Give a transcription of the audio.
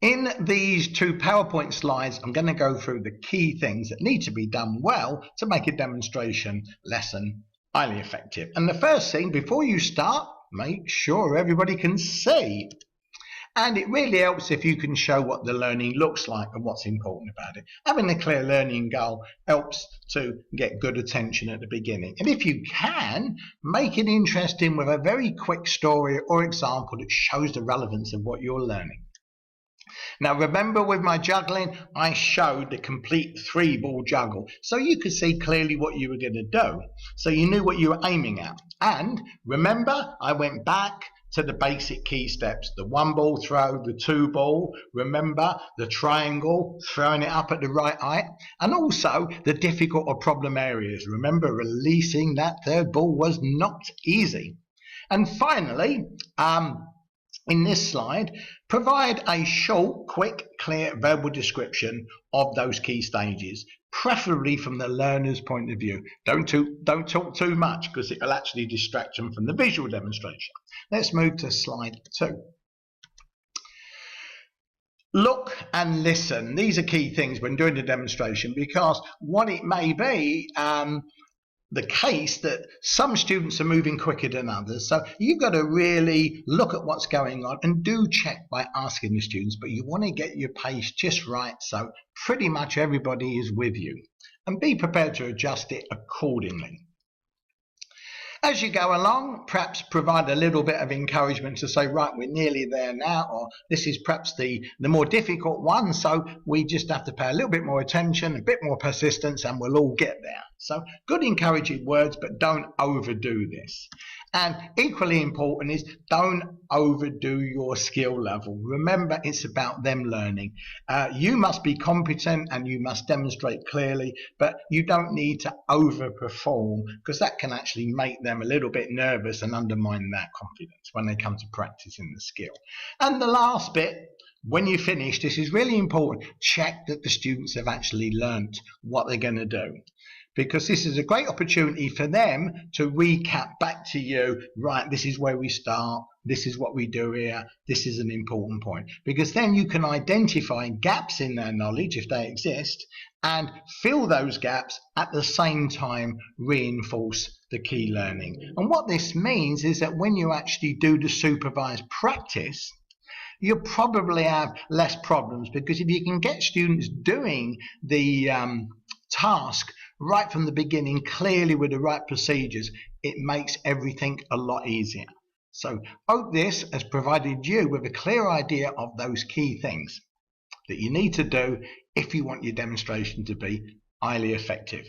In these two PowerPoint slides, I'm going to go through the key things that need to be done well to make a demonstration lesson highly effective. And the first thing, before you start, make sure everybody can see. And it really helps if you can show what the learning looks like and what's important about it. Having a clear learning goal helps to get good attention at the beginning. And if you can, make it interesting with a very quick story or example that shows the relevance of what you're learning. Now remember, with my juggling, I showed the complete 3-ball juggle, so you could see clearly what you were going to do, so you knew what you were aiming at. And remember, I went back to the basic key steps: the 1-ball throw, the 2-ball, remember the triangle, throwing it up at the right height, and also the difficult or problem areas. Remember, releasing that 3rd ball was not easy. And finally, in this slide, provide a short, quick, clear verbal description of those key stages, preferably from the learner's point of view. Don't talk too much, because it will actually distract them from the visual demonstration. Let's move to slide 2. Look and listen. These are key things when doing the demonstration, because what it may be, the case that some students are moving quicker than others, so you've got to really look at what's going on and do check by asking the students, but you want to get your pace just right so pretty much everybody is with you, and be prepared to adjust it accordingly. As you go along, perhaps provide a little bit of encouragement to say, right, we're nearly there now, or this is perhaps the more difficult one, so we just have to pay a little bit more attention, a bit more persistence, and we'll all get there. So good encouraging words, but don't overdo this. And equally important is, don't overdo your skill level. Remember, it's about them learning. You must be competent and you must demonstrate clearly, but you don't need to overperform, because that can actually make them a little bit nervous and undermine their confidence when they come to practicing the skill. And the last bit, when you finish, this is really important, check that the students have actually learnt what they're going to do, because this is a great opportunity for them to recap back to you, right, this is where we start, this is what we do here, this is an important point. Because then you can identify gaps in their knowledge, if they exist, and fill those gaps, at the same time reinforce the key learning. And what this means is that when you actually do the supervised practice, you'll probably have less problems, because if you can get students doing the task right from the beginning, clearly with the right procedures, it makes everything a lot easier. So hope this has provided you with a clear idea of those key things that you need to do if you want your demonstration to be highly effective.